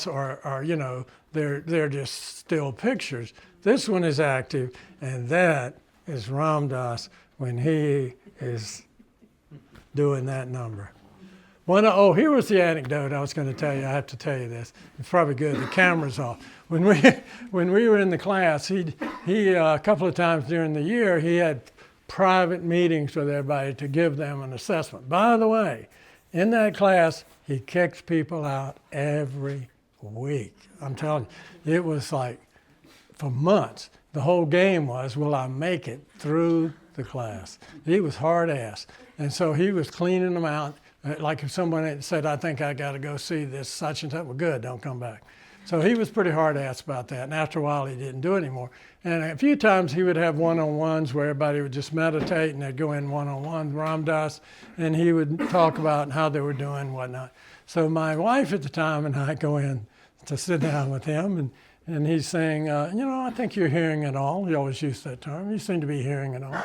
or you know, they're just still pictures. This one is active, and that is RamDass when he is doing that number. Here was the anecdote I was going to tell you. I have to tell you this. It's probably good. The camera's off. When we were in the class, he a couple of times during the year, he had private meetings with everybody to give them an assessment. By the way, in that class, he kicks people out every week. I'm telling you, it was like for months. The whole game was, will I make it through the class? He was hard ass. And so he was cleaning them out. Like if someone had said, I think I got to go see this such and such, well, good, don't come back. So he was pretty hard ass about that. And after a while, he didn't do it anymore. And a few times he would have one-on-ones where everybody would just meditate and they'd go in one-on-one, RamDass, and he would talk about how they were doing and whatnot. So my wife at the time and I go in to sit down with him, and he's saying, I think you're hearing it all. He always used that term. You seem to be hearing it all.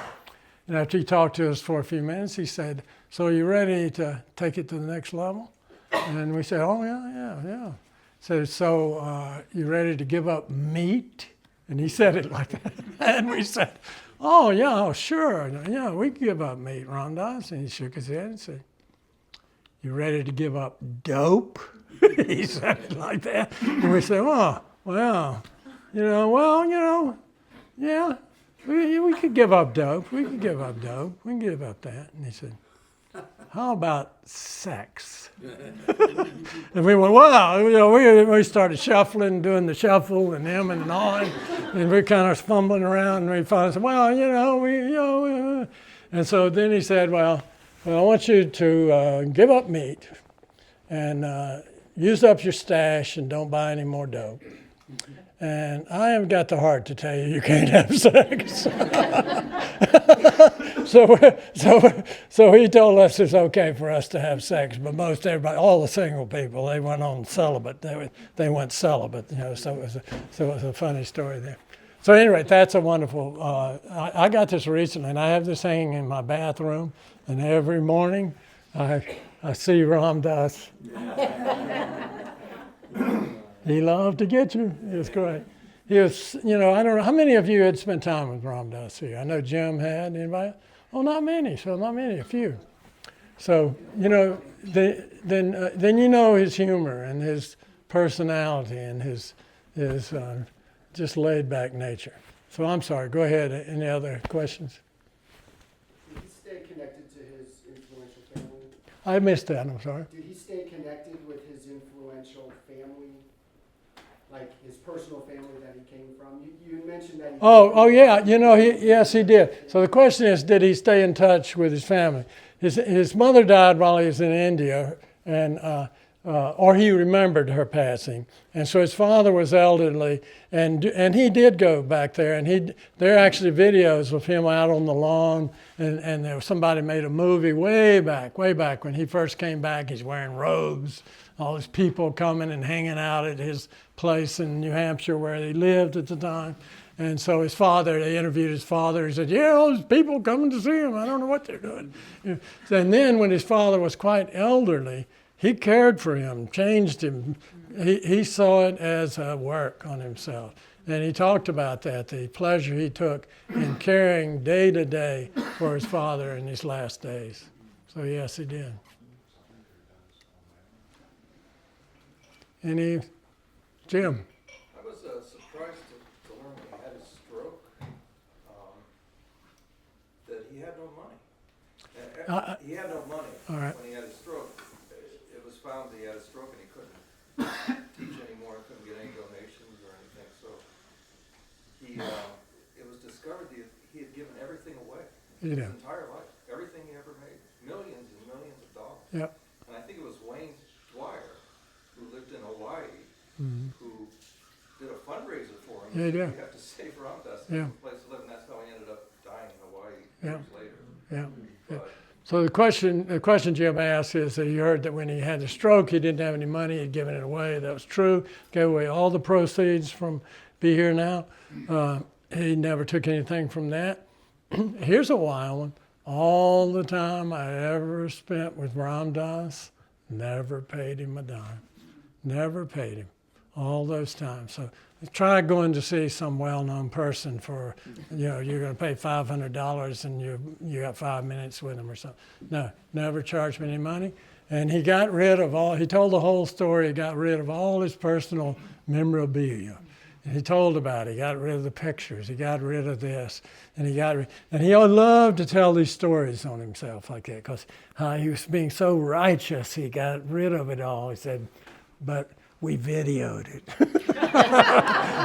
And after he talked to us for a few minutes, he said, so are you ready to take it to the next level? And we said, oh, yeah. So you ready to give up meat? And he said it like that. And we said, oh, yeah, sure. Yeah, we can give up meat, RamDass. And he shook his head and said, you ready to give up dope? He said it like that. And we said, oh, well, yeah, we could give up dope. We can give up dope. We can give up that. And he said, how about sex? And we went, wow. We started shuffling, doing the shuffle and him and on. And we kind of fumbling around. And we finally said, well, And so then he said, well, I want you to give up meat and use up your stash and don't buy any more dope. And I haven't got the heart to tell you can't have sex. So he told us it's okay for us to have sex, but most everybody, all the single people, they went on celibate. They went celibate, So it was a funny story there. So anyway, that's a wonderful. I got this recently, and I have this hanging in my bathroom, and every morning I see RamDass. He loved to get you. It was great. He was, I don't know, how many of you had spent time with RamDass here? I know Jim had. Anybody? Oh, not many. So not many, a few. So, then his humor and his personality and his just laid-back nature. So I'm sorry. Go ahead. Any other questions? Did he stay connected to his influential family? I missed that. I'm sorry. Did he stay connected with his influential family? Like his personal family that he came from? You mentioned that he... Yes, he did. So the question is, did he stay in touch with his family? His mother died while he was in India, and or he remembered her passing. And so his father was elderly, and he did go back there, and there are actually videos of him out on the lawn, and there was somebody made a movie way back when he first came back. He's wearing robes, all these people coming and hanging out at his place in New Hampshire where he lived at the time. And so they interviewed his father. He said, there's people coming to see him. I don't know what they're doing. And then when his father was quite elderly, he cared for him, changed him. He saw it as a work on himself. And he talked about that, the pleasure he took in caring day to day for his father in his last days. So yes, he did. Jim? I was surprised to learn when he had his stroke that he had no money. He had no money when he had his stroke. It was found that he had a stroke and he couldn't teach anymore, couldn't get any donations or anything. So it was discovered that he had given everything away. His entire life, everything he ever made, millions and millions of dollars. Yep. And I think it was Wayne Dwyer, who lived in Hawaii, who did a fundraiser for him. Yeah, he did. You have to save RamDass a place to live, and that's how he ended up dying in Hawaii years later. Yeah. So the question Jim asked is that he heard that when he had the stroke, he didn't have any money. He'd given it away. That was true. Gave away all the proceeds from Be Here Now. He never took anything from that. Here's a wild one. All the time I ever spent with RamDass, never paid him a dime. Never paid him. all those times. So try going to see some well-known person for, you're going to pay $500 and you got 5 minutes with them or something. No, never charge me any money. And he got rid of he told the whole story. He got rid of all his personal memorabilia. And he told about it. He got rid of the pictures. He got rid of this. And he loved to tell these stories on himself like that because he was being so righteous. He got rid of it all. He said, but we videoed it.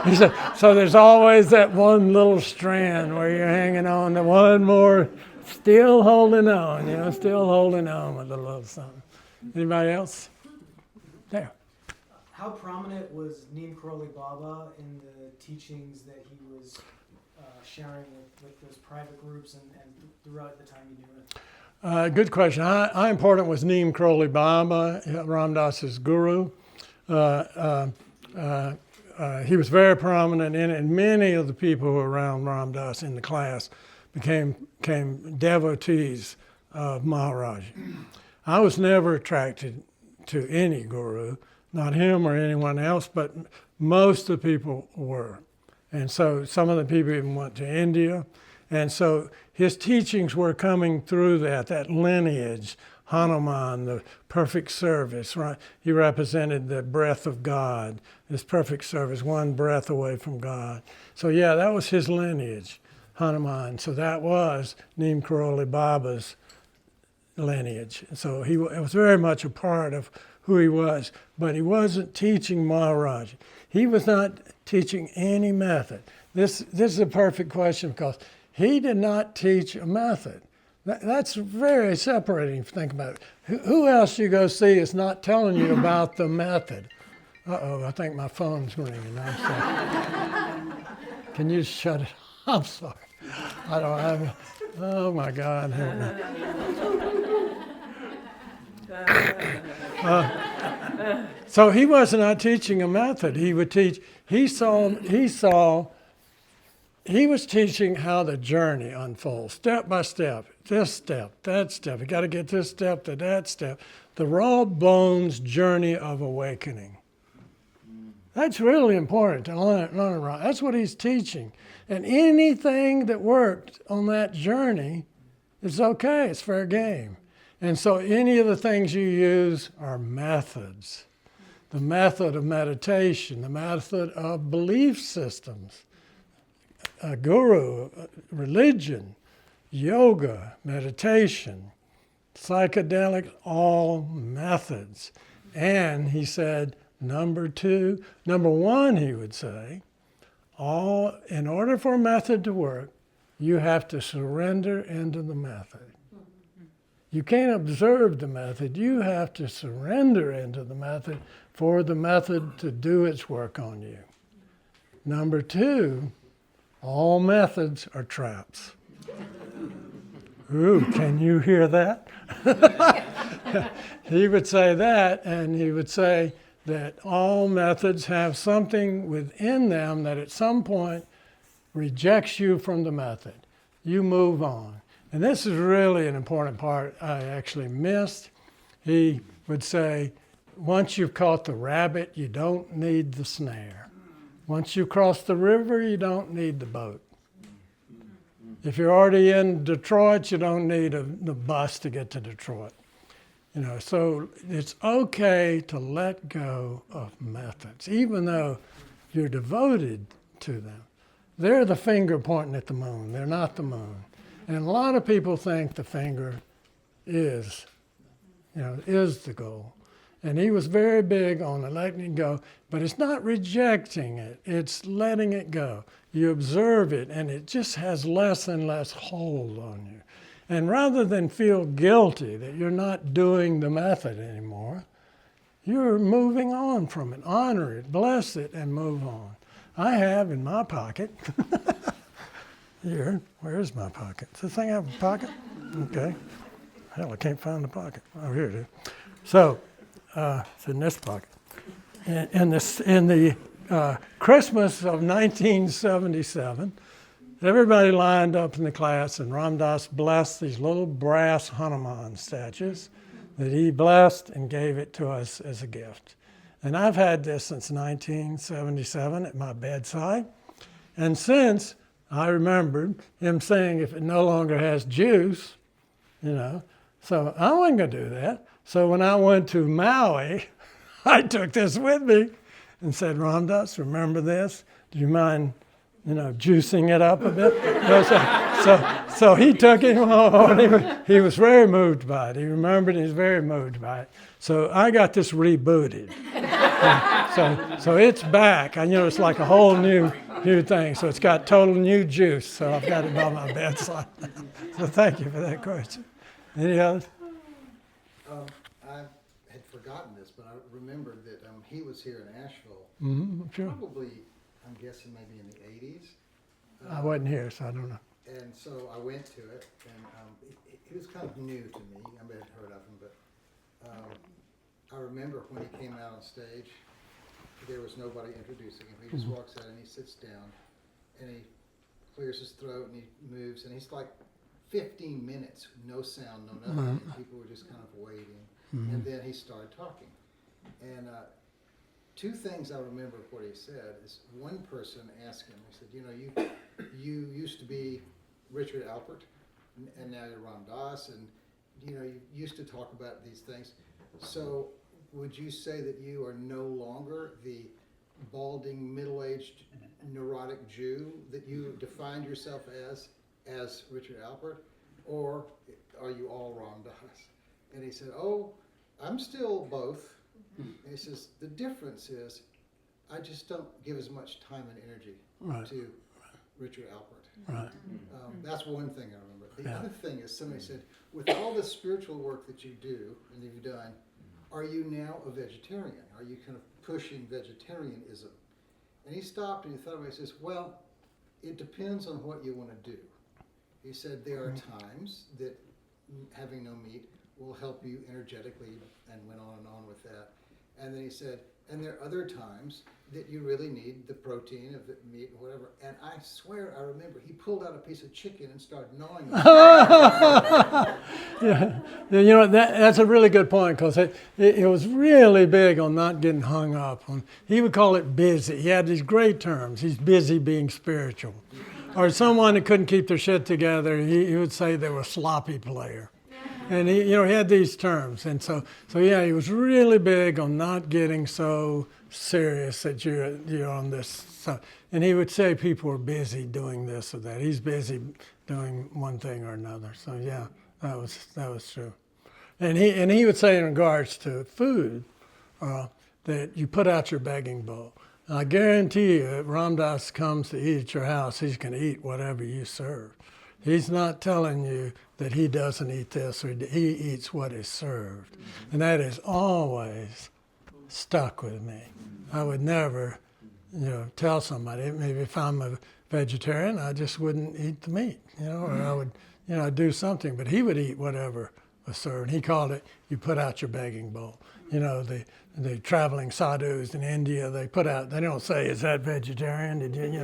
He said, so there's always that one little strand where you're hanging on to one more, still holding on, still holding on with a little something. Anybody else? There. How prominent was Neem Karoli Baba in the teachings that he was sharing with those private groups and throughout the time you knew it? Good question. How important was Neem Karoli Baba, RamDass's guru? He was very prominent in it, and many of the people who were around RamDass in the class became devotees of Maharaj-ji. I was never attracted to any guru, not him or anyone else, but most of the people were. And so some of the people even went to India. And so his teachings were coming through that lineage. Hanuman, the perfect service, right? He represented the breath of God, this perfect service, one breath away from God. So yeah, that was his lineage, Hanuman. So that was Neem Karoli Baba's lineage. So it was very much a part of who he was, but he wasn't teaching Maharaj. He was not teaching any method. This is a perfect question because he did not teach a method. That's very separating if you think about it. Who else you go see is not telling you about the method? Uh-oh, I think my phone's ringing. I'm sorry. Can you shut it? I'm sorry. I don't have. Oh my God. So he was not teaching a method. He would teach. He was teaching how the journey unfolds, step by step, this step, that step. You got to get this step to that step. The raw bones journey of awakening. That's really important to learn around. That's what he's teaching. And anything that worked on that journey is okay. It's fair game. And so any of the things you use are methods. The method of meditation, the method of belief systems. A guru, religion, yoga, meditation, psychedelic, all methods. And he said, number one, he would say, in order for a method to work, you have to surrender into the method. You can't observe the method. You have to surrender into the method for the method to do its work on you. Number two, all methods are traps. Ooh, can you hear that? He would say that, and he would say that all methods have something within them that at some point rejects you from the method. You move on. And this is really an important part I actually missed. He would say, once you've caught the rabbit, you don't need the snare. Once you cross the river, you don't need the boat. If you're already in Detroit, you don't need the bus to get to Detroit. So it's okay to let go of methods, even though you're devoted to them. They're the finger pointing at the moon. They're not the moon. And a lot of people think the finger is the goal. And he was very big on letting it go, but it's not rejecting it, it's letting it go. You observe it, and it just has less and less hold on you. And rather than feel guilty that you're not doing the method anymore, you're moving on from it. Honor it, bless it, and move on. I have in my pocket, here, where's my pocket? Does this thing have a pocket? Okay. Hell, I can't find the pocket. Oh, here it is. So, it's in this pocket. In the Christmas of 1977, everybody lined up in the class, and RamDass blessed these little brass Hanuman statues that he blessed and gave it to us as a gift. And I've had this since 1977 at my bedside. And since I remembered him saying if it no longer has juice, so I wasn't going to do that. So when I went to Maui, I took this with me and said, RamDass, remember this? Do you mind, juicing it up a bit? So he took it home, and he was very moved by it. He remembered, he was very moved by it. So I got this rebooted. So it's back. It's like a whole new thing. So it's got total new juice. So I've got it by my bedside. So thank you for that question. Any others? I had forgotten this, but I remembered that he was here in Asheville. Mm-hmm, sure. Probably, I'm guessing maybe in the 80s. I wasn't here, so I don't know. And so I went to it, and he was kind of new to me. I may have heard of him, but I remember when he came out on stage, there was nobody introducing him. He just walks out and he sits down, and he clears his throat and he moves, and he's like 15 minutes, no sound, no nothing. And people were just kind of waiting, and then he started talking. And two things I remember of what he said is one person asked him, he said, you used to be Richard Alpert, and now you're RamDass, and you used to talk about these things. So would you say that you are no longer the balding, middle-aged, neurotic Jew that you defined yourself as Richard Alpert, or are you all RamDass? And he said, oh, I'm still both. And he says, the difference is I just don't give as much time and energy to Richard Alpert. Right. That's one thing I remember. The Yeah. other thing is somebody said, with all the spiritual work that you do and you've done, are you now a vegetarian? Are you kind of pushing vegetarianism? And he stopped and he thought about it. He says, well, it depends on what you want to do. He said there are times that having no meat will help you energetically, and went on with that. And then he said, and there are other times that you really need the protein of the meat and whatever. And I swear I remember he pulled out a piece of chicken and started gnawing it. Yeah, that's a really good point, because it was really big on not getting hung up on. He would call it busy. He had these great terms. He's busy being spiritual. Or someone that couldn't keep their shit together, he would say they were a sloppy player. And he had these terms. And so yeah, he was really big on not getting so serious that you're on this. So, and he would say people were busy doing this or that. He's busy doing one thing or another. So yeah, that was true. And he would say in regards to food that you put out your begging bowl. And I guarantee you, if RamDass comes to eat at your house, he's going to eat whatever you serve. He's not telling you that he doesn't eat this or he eats what is served. And that has always stuck with me. I would never, tell somebody, maybe if I'm a vegetarian, I just wouldn't eat the meat, or I would, do something, but he would eat whatever was served. He called it, you put out your begging bowl. The traveling sadhus in India, they put out, they don't say, is that vegetarian? Did you,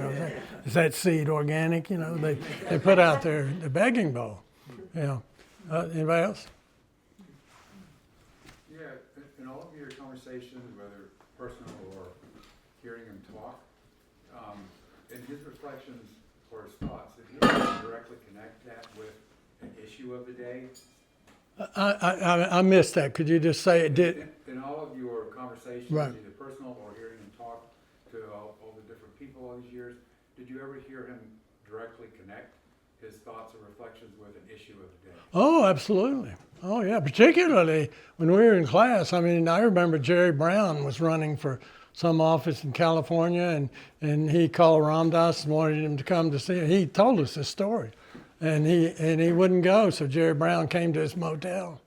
is that seed organic? They put out their begging bowl. Anybody else? Yeah, in all of your conversations, whether personal or hearing him talk, in his reflections or his thoughts, did he directly connect that with an issue of the day? I missed that. Could you just say it did? In all of your conversations, Right. either personal or hearing him talk to all the different people all these years, did you ever hear him directly connect his thoughts or reflections with an issue of the day? Oh, absolutely. Oh, yeah. Particularly when we were in class. I mean, I remember Jerry Brown was running for some office in California, and he called RamDass and wanted him to come to see him. He told us this story, and he wouldn't go. So Jerry Brown came to his motel.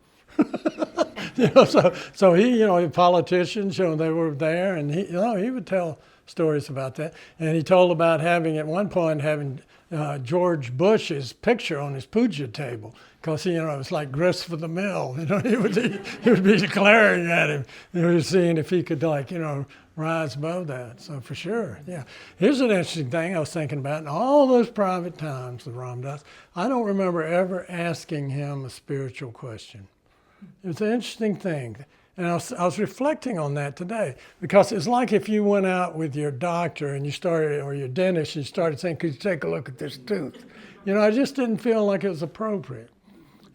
So he, politicians, they were there, and he would tell stories about that. And he told about at one point having George Bush's picture on his puja table, because it was like grist for the mill. He would be declaring at him, seeing if he could rise above that. So for sure, yeah. Here's an interesting thing I was thinking about. In all those private times with RamDass, I don't remember ever asking him a spiritual question. It was an interesting thing. And I was reflecting on that today, because it's like if you went out with your doctor and you started, or your dentist, and you started saying, could you take a look at this tooth? You know, I just didn't feel like it was appropriate.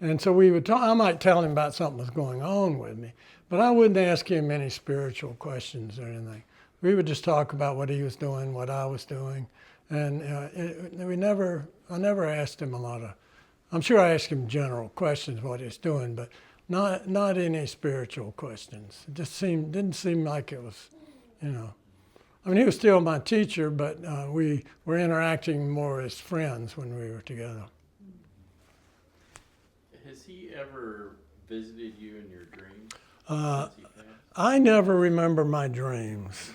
And so we would talk, I might tell him about something that's going on with me, but I wouldn't ask him any spiritual questions or anything. We would just talk about what he was doing, what I was doing. And I never asked him a lot of, I'm sure I asked him general questions, what he's doing, but not any spiritual questions. It just didn't seem like it was, you know. I mean, he was still my teacher, but we were interacting more as friends when we were together. Has he ever visited you in your dreams? I never remember my dreams.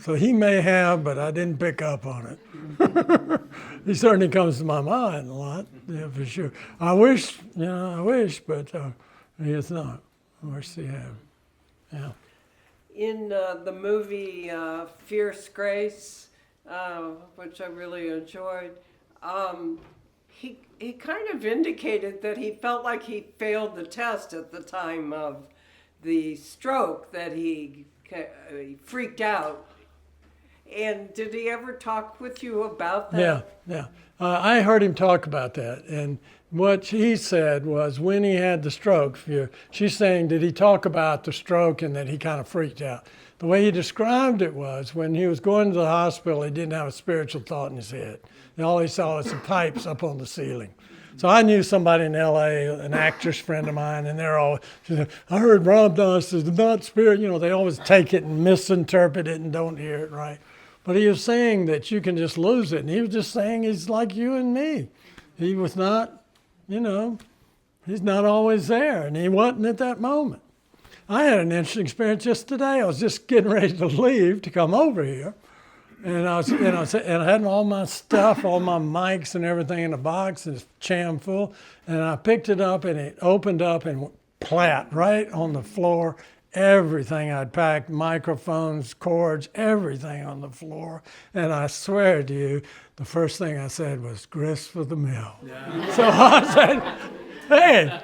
So he may have, but I didn't pick up on it. He certainly comes to my mind a lot, yeah, for sure. I wish, but he is not. I wish he had. Yeah. In the movie Fierce Grace, which I really enjoyed, he kind of indicated that he felt like he failed the test at the time of the stroke, that he freaked out. And did he ever talk with you about that? Yeah. I heard him talk about that. And what he said was, when he had the stroke, she's saying, did he talk about the stroke and that he kind of freaked out? The way he described it was, when he was going to the hospital, he didn't have a spiritual thought in his head. And all he saw was some pipes up on the ceiling. So I knew somebody in L.A., an actress friend of mine, and they're all, she said, I heard RamDass is not spirit. You know, they always take it and misinterpret it and don't hear it right. But he was saying that you can just lose it. And he was just saying he's like you and me. He was not, he's not always there. And he wasn't at that moment. I had an interesting experience just today. I was just getting ready to leave to come over here. And I had all my stuff, all my mics and everything in a box, and it's jammed full. And I picked it up, and it opened up and went plat right on the floor. Everything I'd packed, microphones, cords, everything on the floor. And I swear to you, the first thing I said was, grist for the mill. Yeah. So I said, hey,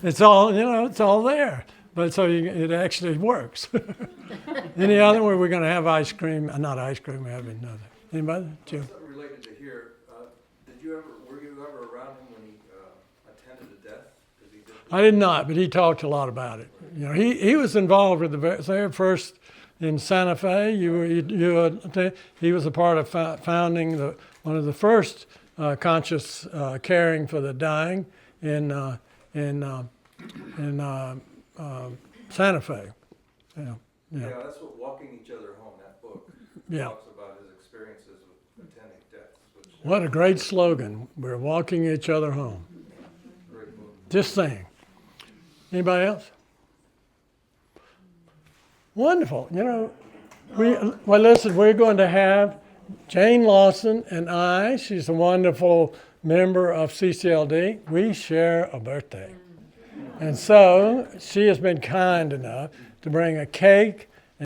it's all there. But so it actually works. Any other where we're going to have ice cream? Not ice cream, we're having another. Anybody? Jim? Something related to here. Were you ever around him when he attended a death? I did not, but he talked a lot about it. He was involved with the very first in Santa Fe. He was a part of founding one of the first conscious caring for the dying in Santa Fe. Yeah. Yeah, that's what Walking Each Other Home, that book, talks about his experiences with attending deaths. What a great slogan. We're walking each other home. Great book. Just saying. Anybody else? Wonderful. Listen, we're going to have Jane Lawson and I. She's a wonderful member of CCLD. We share a birthday. And so she has been kind enough to bring a cake